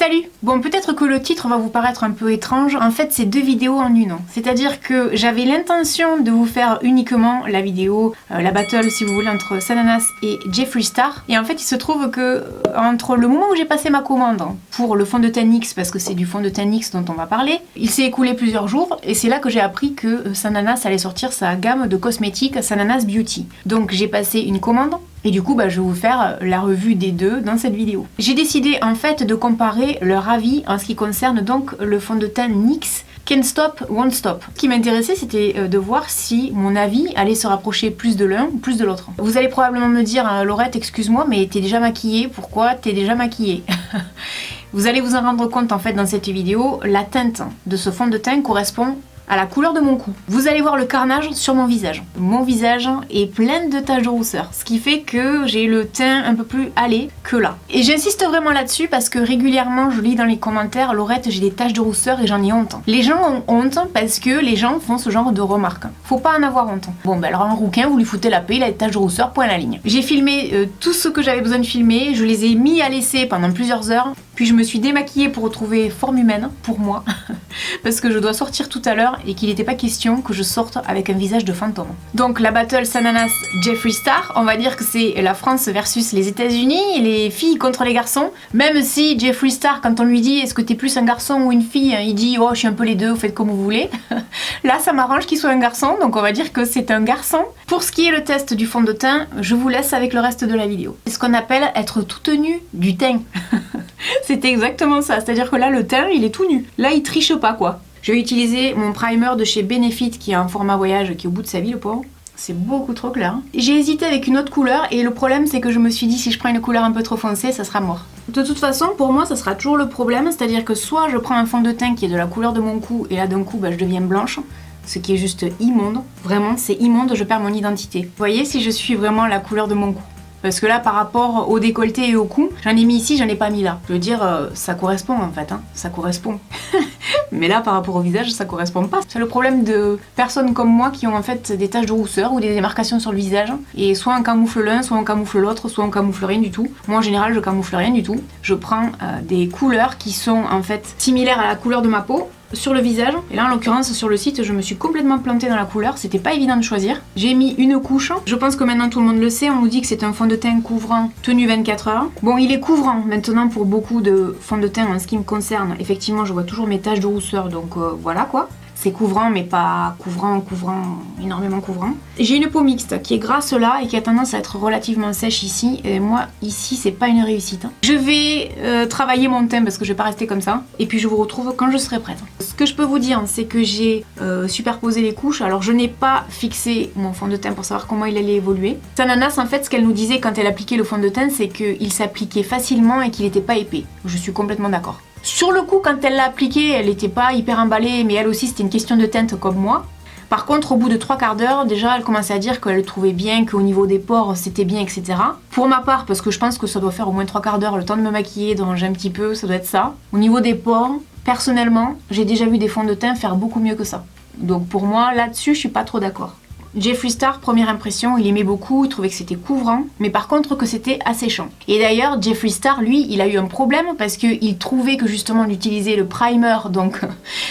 Salut! Bon, peut-être que le titre va vous paraître un peu étrange, en fait c'est 2 vidéos en une. C'est-à-dire que j'avais l'intention de vous faire uniquement la vidéo, la battle si vous voulez, entre Sananas et Jeffree Star. Et en fait il se trouve que entre le moment où j'ai passé ma commande pour le fond de teint NYX, parce que c'est du fond de teint NYX dont on va parler, il s'est écoulé plusieurs jours et c'est là que j'ai appris que Sananas allait sortir sa gamme de cosmétiques Sananas Beauty. Donc j'ai passé une commande. Et du coup, je vais vous faire la revue des deux dans cette vidéo. J'ai décidé en fait de comparer leur avis en ce qui concerne donc le fond de teint NYX Can't Stop, Won't Stop. Ce qui m'intéressait, c'était de voir si mon avis allait se rapprocher plus de l'un ou plus de l'autre. Vous allez probablement me dire, Laurette, excuse-moi, mais t'es déjà maquillée, pourquoi t'es déjà maquillée? Vous allez vous en rendre compte en fait dans cette vidéo, la teinte de ce fond de teint correspond à la couleur de mon cou. Vous allez voir le carnage sur mon visage. Mon visage est plein de taches de rousseur, ce qui fait que j'ai le teint un peu plus hâlé que là. Et j'insiste vraiment là-dessus parce que régulièrement je lis dans les commentaires, Laurette, j'ai des taches de rousseur et j'en ai honte. Les gens ont honte parce que les gens font ce genre de remarques. Faut pas en avoir honte. Bon alors un rouquin, vous lui foutez la paix, il a des taches de rousseur, point à la ligne. J'ai filmé tout ce que j'avais besoin de filmer, je les ai mis à l'essai pendant plusieurs heures, puis je me suis démaquillée pour retrouver forme humaine, pour moi, parce que je dois sortir tout à l'heure et qu'il n'était pas question que je sorte avec un visage de fantôme. Donc la battle Sananas Jeffree Star, on va dire que c'est la France versus les États-Unis, les filles contre les garçons. Même si Jeffree Star, quand on lui dit est-ce que t'es plus un garçon ou une fille, il dit oh je suis un peu les deux, vous faites comme vous voulez. Là ça m'arrange qu'il soit un garçon, donc on va dire que c'est un garçon. Pour ce qui est le test du fond de teint, je vous laisse avec le reste de la vidéo. C'est ce qu'on appelle être toute nue du teint. C'était exactement ça, c'est-à-dire que là le teint il est tout nu. Là il triche pas quoi. Je vais utiliser mon primer de chez Benefit qui est un format voyage qui est au bout de sa vie le pauvre. C'est beaucoup trop clair. J'ai hésité avec une autre couleur et le problème c'est que je me suis dit si je prends une couleur un peu trop foncée ça sera mort. De toute façon pour moi ça sera toujours le problème, c'est-à-dire que soit je prends un fond de teint qui est de la couleur de mon cou et là d'un coup je deviens blanche, ce qui est juste immonde. Vraiment c'est immonde, je perds mon identité. Vous voyez si je suis vraiment la couleur de mon cou. Parce que là, par rapport au décolleté et au cou, j'en ai mis ici, j'en ai pas mis là. Je veux dire, ça correspond en fait, ça correspond. Mais là, par rapport au visage, ça correspond pas. C'est le problème de personnes comme moi qui ont en fait des taches de rousseur ou des démarcations sur le visage. Et soit on camoufle l'un, soit on camoufle l'autre, soit on camoufle rien du tout. Moi, en général, je camoufle rien du tout. Je prends des couleurs qui sont en fait similaires à la couleur de ma peau sur le visage, et là en l'occurrence sur le site je me suis complètement plantée dans la couleur, c'était pas évident de choisir. J'ai mis une couche, je pense que maintenant tout le monde le sait, on nous dit que c'est un fond de teint couvrant tenu 24 heures. Bon il est couvrant maintenant pour beaucoup de fonds de teint en ce qui me concerne, effectivement je vois toujours mes taches de rousseur donc voilà quoi. C'est couvrant mais pas couvrant, énormément couvrant. J'ai une peau mixte qui est grasse là et qui a tendance à être relativement sèche ici. Et moi ici c'est pas une réussite. Je vais travailler mon teint parce que je vais pas rester comme ça. Et puis je vous retrouve quand je serai prête. Ce que je peux vous dire c'est que j'ai superposé les couches. Alors je n'ai pas fixé mon fond de teint pour savoir comment il allait évoluer. Sananas en fait ce qu'elle nous disait quand elle appliquait le fond de teint c'est qu'il s'appliquait facilement et qu'il n'était pas épais. Je suis complètement d'accord. Sur le coup, quand elle l'a appliqué, elle n'était pas hyper emballée, mais elle aussi c'était une question de teinte comme moi. Par contre, au bout de 3/4 d'heure, déjà elle commençait à dire qu'elle le trouvait bien, qu'au niveau des pores c'était bien, etc. Pour ma part, parce que je pense que ça doit faire au moins 3/4 d'heure, le temps de me maquiller, de ranger un petit peu, ça doit être ça. Au niveau des pores, personnellement, j'ai déjà vu des fonds de teint faire beaucoup mieux que ça. Donc pour moi, là-dessus, je suis pas trop d'accord. Jeffree Star, première impression, il aimait beaucoup, il trouvait que c'était couvrant, mais par contre que c'était asséchant. Et d'ailleurs, Jeffree Star, lui, il a eu un problème parce qu'il trouvait que justement d'utiliser le primer donc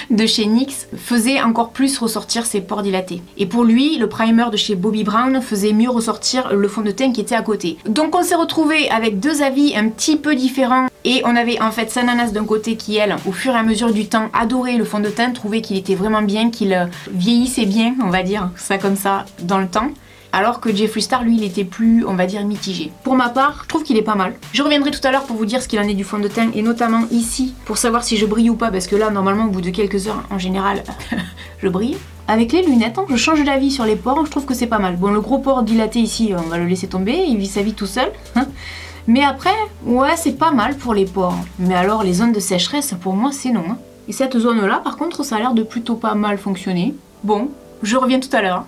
de chez NYX faisait encore plus ressortir ses pores dilatés. Et pour lui, le primer de chez Bobbi Brown faisait mieux ressortir le fond de teint qui était à côté. Donc on s'est retrouvé avec deux avis un petit peu différents. Et on avait en fait Sananas d'un côté qui, elle, au fur et à mesure du temps, adorait le fond de teint, trouvait qu'il était vraiment bien, qu'il vieillissait bien, on va dire ça comme ça, dans le temps. Alors que Jeffree Star, lui, il était plus, on va dire, mitigé. Pour ma part, je trouve qu'il est pas mal. Je reviendrai tout à l'heure pour vous dire ce qu'il en est du fond de teint, et notamment ici, pour savoir si je brille ou pas, parce que là, normalement, au bout de quelques heures, en général, je brille. Avec les lunettes, je change d'avis sur les pores, je trouve que c'est pas mal. Bon, le gros pore dilaté ici, on va le laisser tomber, il vit sa vie tout seul. Mais après, ouais, c'est pas mal pour les pores. Mais alors, les zones de sécheresse, pour moi, c'est non. Et cette zone-là, par contre, ça a l'air de plutôt pas mal fonctionner. Bon, je reviens tout à l'heure.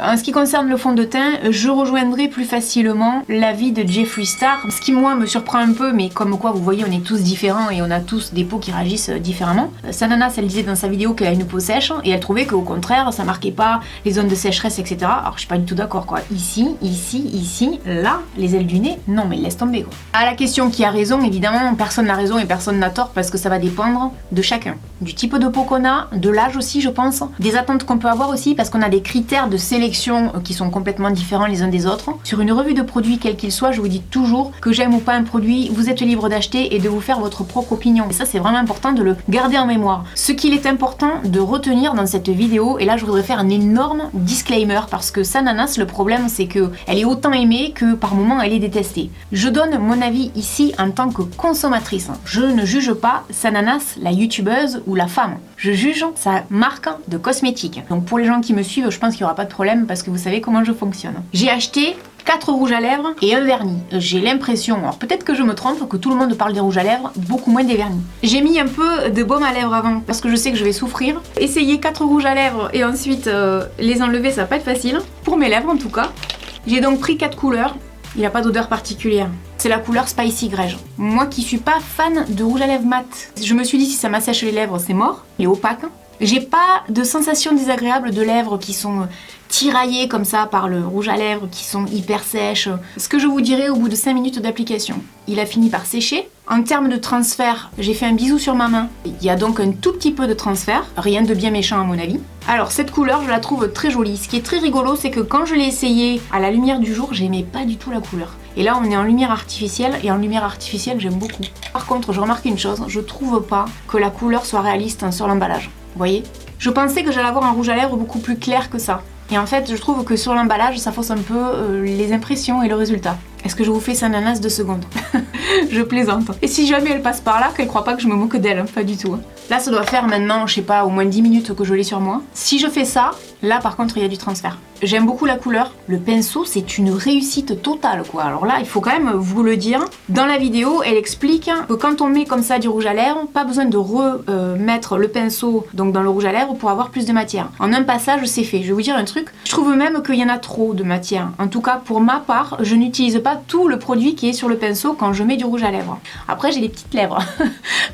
En ce qui concerne le fond de teint, je rejoindrai plus facilement l'avis de Jeffree Star. Ce qui moi me surprend un peu, mais comme quoi vous voyez on est tous différents et on a tous des peaux qui réagissent différemment. Sananas, elle disait dans sa vidéo qu'elle a une peau sèche et elle trouvait qu'au contraire ça marquait pas les zones de sécheresse, etc. Alors je suis pas du tout d'accord quoi. Ici, là, les ailes du nez, non mais laisse tomber quoi. À la question qui a raison, évidemment personne n'a raison et personne n'a tort parce que ça va dépendre de chacun. Du type de peau qu'on a, de l'âge aussi je pense, des attentes qu'on peut avoir aussi parce qu'on a des critères de sélection qui sont complètement différents les uns des autres. Sur une revue de produit quel qu'il soit, je vous dis toujours que j'aime ou pas un produit, vous êtes libre d'acheter et de vous faire votre propre opinion. Et ça c'est vraiment important de le garder en mémoire. Ce qu'il est important de retenir dans cette vidéo, et là je voudrais faire un énorme disclaimer parce que Sananas, le problème c'est que elle est autant aimée que par moments elle est détestée. Je donne mon avis ici en tant que consommatrice. Je ne juge pas Sananas, la youtubeuse ou la femme. Je juge sa marque de cosmétiques. Donc pour les gens qui me suivent, je pense qu'il n'y aura pas de problème parce que vous savez comment je fonctionne. J'ai acheté 4 rouges à lèvres et un vernis. J'ai l'impression, alors peut-être que je me trompe, que tout le monde parle des rouges à lèvres, beaucoup moins des vernis. J'ai mis un peu de baume à lèvres avant parce que je sais que je vais souffrir. Essayer 4 rouges à lèvres et ensuite les enlever, ça va pas être facile. Pour mes lèvres en tout cas. J'ai donc pris 4 couleurs. Il n'a pas d'odeur particulière. C'est la couleur Spicy Grège. Moi qui suis pas fan de rouge à lèvres mat, je me suis dit si ça m'assèche les lèvres, c'est mort. Il est opaque. J'ai pas de sensation désagréable de lèvres qui sont tiraillées comme ça par le rouge à lèvres, qui sont hyper sèches. Ce que je vous dirais au bout de 5 minutes d'application, il a fini par sécher. En termes de transfert, j'ai fait un bisou sur ma main. Il y a donc un tout petit peu de transfert, rien de bien méchant à mon avis. Alors cette couleur, je la trouve très jolie. Ce qui est très rigolo, c'est que quand je l'ai essayé à la lumière du jour, j'aimais pas du tout la couleur. Et là, on est en lumière artificielle, et en lumière artificielle, j'aime beaucoup. Par contre, je remarque une chose, je trouve pas que la couleur soit réaliste sur l'emballage. Vous voyez? Je pensais que j'allais avoir un rouge à lèvres beaucoup plus clair que ça. Et en fait, je trouve que sur l'emballage, ça fausse un peu les impressions et le résultat. Est-ce que je vous fais Sananas 2 secondes? Je plaisante. Et si jamais elle passe par là, qu'elle croit pas que je me moque d'elle, hein, pas du tout. Hein. Là, ça doit faire maintenant, je sais pas, au moins 10 minutes que je l'ai sur moi. Si je fais ça, là par contre, il y a du transfert. J'aime beaucoup la couleur. Le pinceau, c'est une réussite totale, quoi. Alors là, il faut quand même vous le dire. Dans la vidéo, elle explique que quand on met comme ça du rouge à lèvres, pas besoin de remettre le pinceau donc dans le rouge à lèvres pour avoir plus de matière. En un passage, c'est fait. Je vais vous dire un truc. Je trouve même qu'il y en a trop de matière. En tout cas, pour ma part, je n'utilise pas tout le produit qui est sur le pinceau quand je mets du rouge à lèvres. Après, j'ai des petites lèvres.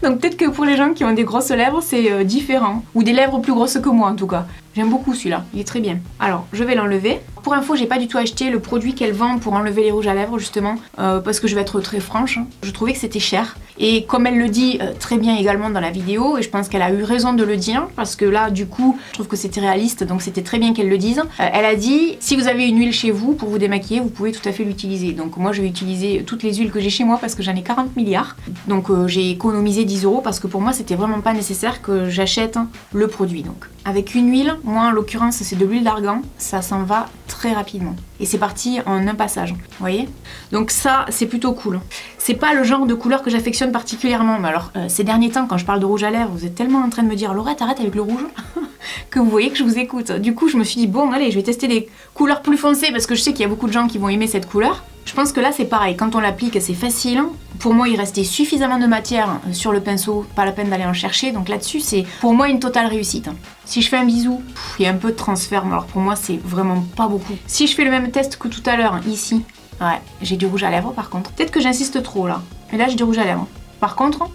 Donc peut-être que pour les gens qui ont des grosses lèvres, c'est différent. Ou des lèvres plus grosses que moi, en tout cas. J'aime beaucoup celui-là, il est très bien. Alors, je vais l'enlever. Pour info, j'ai pas du tout acheté le produit qu'elle vend pour enlever les rouges à lèvres, justement, parce que je vais être très franche. Je trouvais que c'était cher. Et comme elle le dit très bien également dans la vidéo, et je pense qu'elle a eu raison de le dire, parce que là, du coup, je trouve que c'était réaliste, donc c'était très bien qu'elle le dise. Elle a dit, si vous avez une huile chez vous pour vous démaquiller, vous pouvez tout à fait l'utiliser. Donc moi, je vais utiliser toutes les huiles que j'ai chez moi parce que j'en ai 40 milliards. Donc j'ai économisé 10 € parce que pour moi, c'était vraiment pas nécessaire que j'achète le produit. Donc avec une huile, moi en l'occurrence, c'est de l'huile d'argan, ça s'en va très rapidement. Et c'est parti en un passage, vous voyez? Donc ça, c'est plutôt cool. C'est pas le genre de couleur que j'affectionne particulièrement. Mais alors, ces derniers temps, quand je parle de rouge à lèvres, vous êtes tellement en train de me dire « Laurette, arrête avec le rouge !» que vous voyez que je vous écoute. Du coup, je me suis dit « Bon, allez, je vais tester des couleurs plus foncées parce que je sais qu'il y a beaucoup de gens qui vont aimer cette couleur. » Je pense que là, c'est pareil. Quand on l'applique, c'est facile. Pour moi, il restait suffisamment de matière sur le pinceau, pas la peine d'aller en chercher. Donc là-dessus, c'est pour moi une totale réussite. Si je fais un bisou, il y a un peu de transfert, mais alors pour moi, c'est vraiment pas beaucoup. Si je fais le même test que tout à l'heure, ici, ouais, j'ai du rouge à lèvres par contre. Peut-être que j'insiste trop là. Mais là, j'ai du rouge à lèvres. Par contre,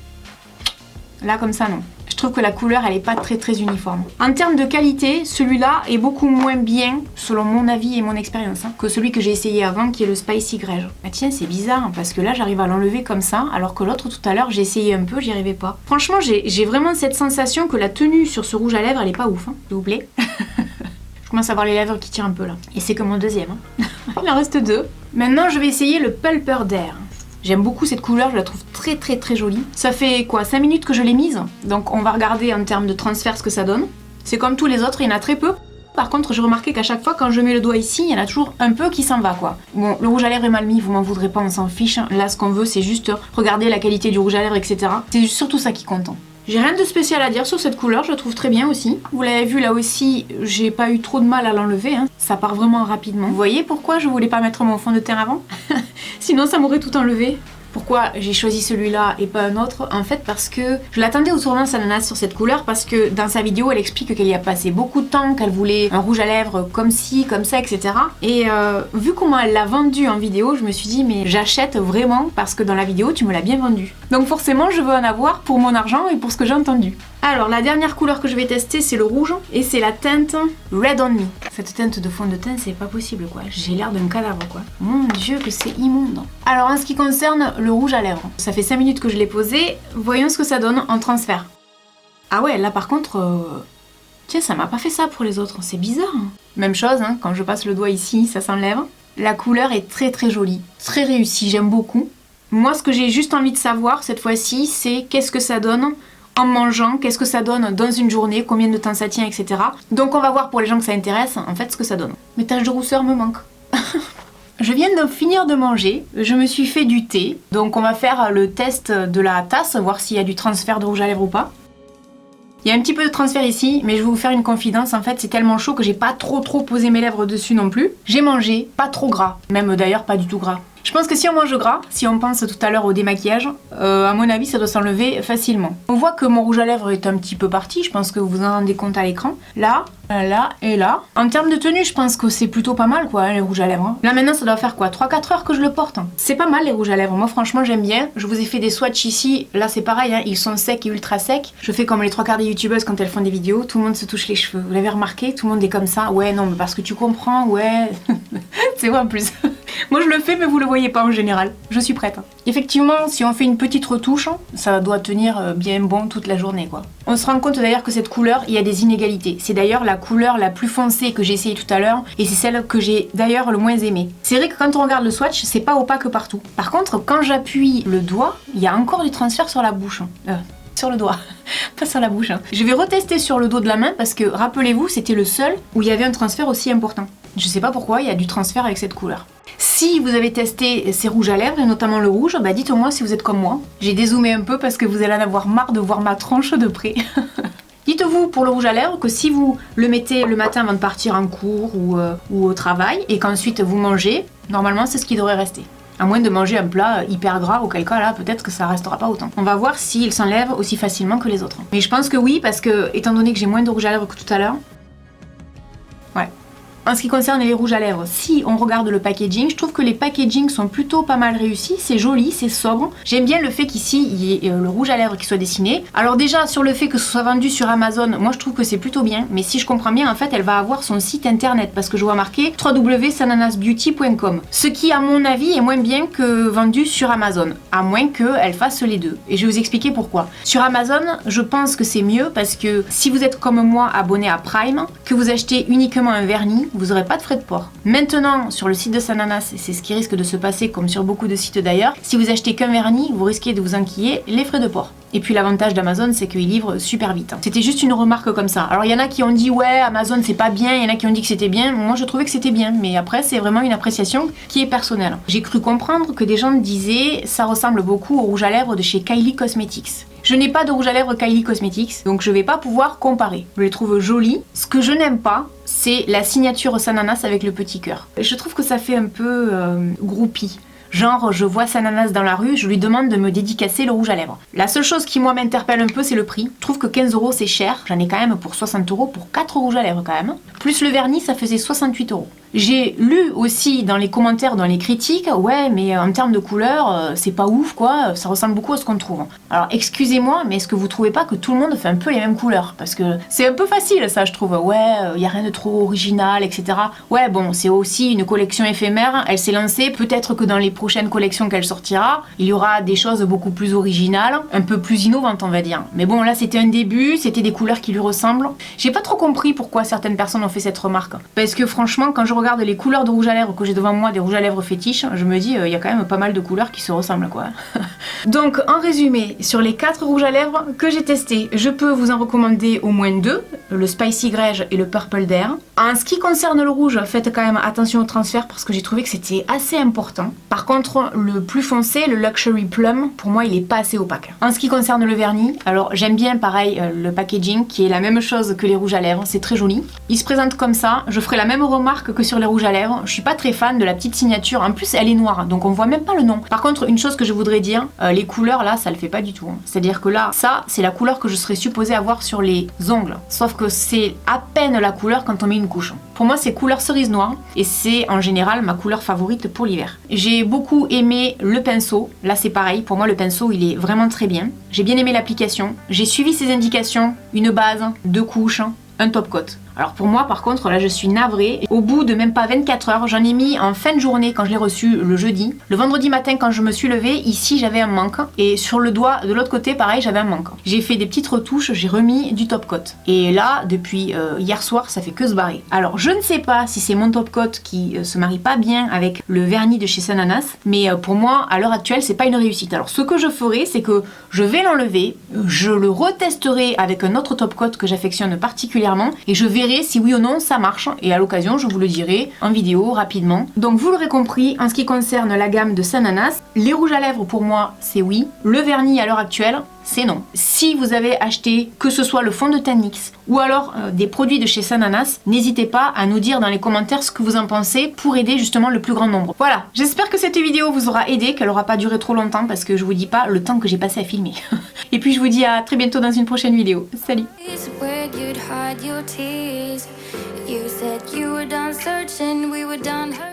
là comme ça, non. Je trouve que la couleur, elle est pas très uniforme. En termes de qualité, celui-là est beaucoup moins bien, selon mon avis et mon expérience, que celui que j'ai essayé avant, qui est le Spicy Grège. Ah tiens, c'est bizarre, parce que là, j'arrive à l'enlever comme ça, alors que l'autre, tout à l'heure, j'ai essayé un peu, j'y arrivais pas. Franchement, j'ai vraiment cette sensation que la tenue sur ce rouge à lèvres, elle est pas ouf, hein, s'il vous plaît. Je commence à avoir les lèvres qui tirent un peu, là. Et c'est que mon deuxième. Hein. Il en reste 2. Maintenant, je vais essayer le Pulper d'Air. J'aime beaucoup cette couleur, je la trouve très jolie. Ça fait quoi, 5 minutes que je l'ai mise, donc on va regarder en termes de transfert ce que ça donne. C'est comme tous les autres, il y en a très peu. Par contre, j'ai remarqué qu'à chaque fois, quand je mets le doigt ici, il y en a toujours un peu qui s'en va, quoi. Bon, le rouge à lèvres est mal mis, vous m'en voudrez pas, on s'en fiche. Là, ce qu'on veut, c'est juste regarder la qualité du rouge à lèvres, etc. C'est surtout ça qui compte. J'ai rien de spécial à dire sur cette couleur, je la trouve très bien aussi. Vous l'avez vu là aussi, j'ai pas eu trop de mal à l'enlever, hein. Ça part vraiment rapidement. Vous voyez pourquoi je voulais pas mettre mon fond de teint avant? Sinon ça m'aurait tout enlevé. Pourquoi j'ai choisi celui-là et pas un autre? En fait parce que je l'attendais au tournant Ananas sur cette couleur parce que dans sa vidéo elle explique qu'elle y a passé beaucoup de temps, qu'elle voulait un rouge à lèvres comme ci, comme ça, etc. Et vu comment elle l'a vendu en vidéo, je me suis dit mais j'achète vraiment parce que dans la vidéo tu me l'as bien vendu. Donc forcément je veux en avoir pour mon argent et pour ce que j'ai entendu. Alors la dernière couleur que je vais tester c'est le rouge et c'est la teinte Red on Me. Cette teinte de fond de teint c'est pas possible quoi, j'ai l'air d'un cadavre quoi. Mon dieu que c'est immonde. Alors en ce qui concerne le rouge à lèvres, ça fait 5 minutes que je l'ai posé, voyons ce que ça donne en transfert. Ah ouais là par contre, tiens ça m'a pas fait ça pour les autres, c'est bizarre. Même chose hein, quand je passe le doigt ici ça s'enlève. La couleur est très très jolie, très réussie, j'aime beaucoup. Moi ce que j'ai juste envie de savoir cette fois-ci c'est qu'est-ce que ça donne en mangeant, qu'est-ce que ça donne dans une journée, combien de temps ça tient, etc. Donc on va voir pour les gens que ça intéresse, en fait, ce que ça donne. Mes taches de rousseur me manquent. Je viens de finir de manger, je me suis fait du thé, donc on va faire le test de la tasse, voir s'il y a du transfert de rouge à lèvres ou pas. Il y a un petit peu de transfert ici, mais je vais vous faire une confidence, en fait c'est tellement chaud que j'ai pas trop posé mes lèvres dessus non plus. J'ai mangé, pas trop gras, même d'ailleurs pas du tout gras. Je pense que si on mange gras, si on pense tout à l'heure au démaquillage, à mon avis ça doit s'enlever facilement. On voit que mon rouge à lèvres est un petit peu parti, je pense que vous vous en rendez compte à l'écran. Là, là et là. En termes de tenue, je pense que c'est plutôt pas mal quoi, hein, les rouges à lèvres. Là maintenant ça doit faire quoi, 3-4 heures que je le porte. C'est pas mal les rouges à lèvres, moi franchement j'aime bien. Je vous ai fait des swatchs ici, là c'est pareil, hein, ils sont secs et ultra secs. Je fais comme les 3 quarts des youtubeuses quand elles font des vidéos, tout le monde se touche les cheveux. Vous l'avez remarqué, tout le monde est comme ça. Ouais non mais parce que tu comprends, ouais. C'est vrai en plus. Moi je le fais mais vous le voyez pas en général. Je suis prête. Effectivement, si on fait une petite retouche, ça doit tenir bien bon toute la journée quoi. On se rend compte d'ailleurs que cette couleur, il y a des inégalités. C'est d'ailleurs la couleur la plus foncée que j'ai essayé tout à l'heure et c'est celle que j'ai d'ailleurs le moins aimée. C'est vrai que quand on regarde le swatch, c'est pas opaque partout. Par contre, quand j'appuie le doigt, il y a encore du transfert sur la bouche. Sur le doigt, pas sur la bouche. Je vais retester sur le dos de la main parce que rappelez-vous, c'était le seul où il y avait un transfert aussi important. Je sais pas pourquoi, il y a du transfert avec cette couleur. Si vous avez testé ces rouges à lèvres, et notamment le rouge, bah dites-moi si vous êtes comme moi. J'ai dézoomé un peu parce que vous allez en avoir marre de voir ma tronche de près. Dites-vous pour le rouge à lèvres que si vous le mettez le matin avant de partir en cours ou au travail et qu'ensuite vous mangez, normalement c'est ce qui devrait rester. À moins de manger un plat hyper gras, auquel cas là peut-être que ça restera pas autant. On va voir s'il s'enlève aussi facilement que les autres. Mais je pense que oui parce que étant donné que j'ai moins de rouge à lèvres que tout à l'heure, ouais. En ce qui concerne les rouges à lèvres, si on regarde le packaging, je trouve que les packagings sont plutôt pas mal réussis, c'est joli, c'est sobre. J'aime bien le fait qu'ici, il y ait le rouge à lèvres qui soit dessiné. Alors déjà, sur le fait que ce soit vendu sur Amazon, moi je trouve que c'est plutôt bien, mais si je comprends bien, en fait, elle va avoir son site internet, parce que je vois marqué www.sananasbeauty.com. Ce qui, à mon avis, est moins bien que vendu sur Amazon, à moins qu'elle fasse les deux. Et je vais vous expliquer pourquoi. Sur Amazon, je pense que c'est mieux, parce que si vous êtes comme moi abonné à Prime, que vous achetez uniquement un vernis, vous n'aurez pas de frais de port. Maintenant, sur le site de Sananas, et c'est ce qui risque de se passer comme sur beaucoup de sites d'ailleurs, si vous achetez qu'un vernis, vous risquez de vous enquiller les frais de port. Et puis l'avantage d'Amazon, c'est qu'il livre super vite. C'était juste une remarque comme ça. Alors il y en a qui ont dit ouais, Amazon c'est pas bien, il y en a qui ont dit que c'était bien. Moi je trouvais que c'était bien, mais après c'est vraiment une appréciation qui est personnelle. J'ai cru comprendre que des gens disaient ça ressemble beaucoup au rouge à lèvres de chez Kylie Cosmetics. Je n'ai pas de rouge à lèvres Kylie Cosmetics, donc je vais pas pouvoir comparer. Je les trouve jolis. Ce que je n'aime pas, c'est la signature Sananas avec le petit cœur. Je trouve que ça fait un peu groupie. Genre, je vois Sananas dans la rue, je lui demande de me dédicacer le rouge à lèvres. La seule chose qui, moi, m'interpelle un peu, c'est le prix. Je trouve que 15 € c'est cher. J'en ai quand même pour 60 € pour 4 rouges à lèvres, quand même. Plus le vernis, ça faisait 68 €. J'ai lu aussi dans les commentaires, dans les critiques, ouais, mais en termes de couleur, c'est pas ouf, quoi. Ça ressemble beaucoup à ce qu'on trouve. Alors, excusez-moi, mais est-ce que vous trouvez pas que tout le monde fait un peu les mêmes couleurs? Parce que c'est un peu facile, ça, je trouve. Ouais, y a rien de trop original, etc. Ouais, bon, c'est aussi une collection éphémère. Elle s'est lancée. Peut-être que dans les prochaines collections qu'elle sortira, il y aura des choses beaucoup plus originales, un peu plus innovantes, on va dire. Mais bon, là, c'était un début, c'était des couleurs qui lui ressemblent. J'ai pas trop compris pourquoi certaines personnes ont fait cette remarque. Parce que franchement, quand je regarde les couleurs de rouge à lèvres que j'ai devant moi, des rouges à lèvres fétiches, je me dis, il y a quand même pas mal de couleurs qui se ressemblent, quoi. Donc, en résumé, sur les 4 rouges à lèvres que j'ai testés, je peux vous en recommander au moins 2, le Spicy Grège et le Purple Dare. En ce qui concerne le rouge, faites quand même attention au transfert parce que j'ai trouvé que c'était assez important. Par contre, le plus foncé, le Luxury Plum, pour moi, il est pas assez opaque. En ce qui concerne le vernis, alors j'aime bien, pareil, le packaging qui est la même chose que les rouges à lèvres, c'est très joli. Il se présente comme ça, je ferai la même remarque que sur sur les rouges à lèvres. Je suis pas très fan de la petite signature. En plus, elle est noire, donc on voit même pas le nom. Par contre, une chose que je voudrais dire, les couleurs là, ça le fait pas du tout. C'est-à-dire que là, ça, c'est la couleur que je serais supposée avoir sur les ongles. Sauf que c'est à peine la couleur quand on met une couche. Pour moi, c'est couleur cerise noire et c'est en général ma couleur favorite pour l'hiver. J'ai beaucoup aimé le pinceau. Là, c'est pareil. Pour moi, le pinceau, il est vraiment très bien. J'ai bien aimé l'application. J'ai suivi ses indications. Une base, 2 couches, un top coat. Alors pour moi par contre là je suis navrée, au bout de même pas 24 heures, j'en ai mis en fin de journée quand je l'ai reçu le jeudi. Le vendredi matin quand je me suis levée, ici j'avais un manque et sur le doigt de l'autre côté pareil j'avais un manque. J'ai fait des petites retouches, j'ai remis du top coat. Et là depuis hier soir ça fait que se barrer. Alors je ne sais pas si c'est mon top coat qui se marie pas bien avec le vernis de chez Sananas, mais pour moi à l'heure actuelle c'est pas une réussite. Alors ce que je ferai c'est que je vais l'enlever, je le retesterai avec un autre top coat que j'affectionne particulièrement et je verrai si oui ou non ça marche et à l'occasion je vous le dirai en vidéo rapidement. Donc vous l'aurez compris, en ce qui concerne la gamme de Sananas, les rouges à lèvres pour moi c'est oui, le vernis à l'heure actuelle c'est non. Si vous avez acheté que ce soit le fond de teint NYX ou alors des produits de chez Sananas, n'hésitez pas à nous dire dans les commentaires ce que vous en pensez pour aider justement le plus grand nombre. Voilà, j'espère que cette vidéo vous aura aidé, qu'elle aura pas duré trop longtemps parce que je vous dis pas le temps que j'ai passé à filmer. Et puis je vous dis à très bientôt dans une prochaine vidéo. Salut! You said you were done searching, we were done hurting.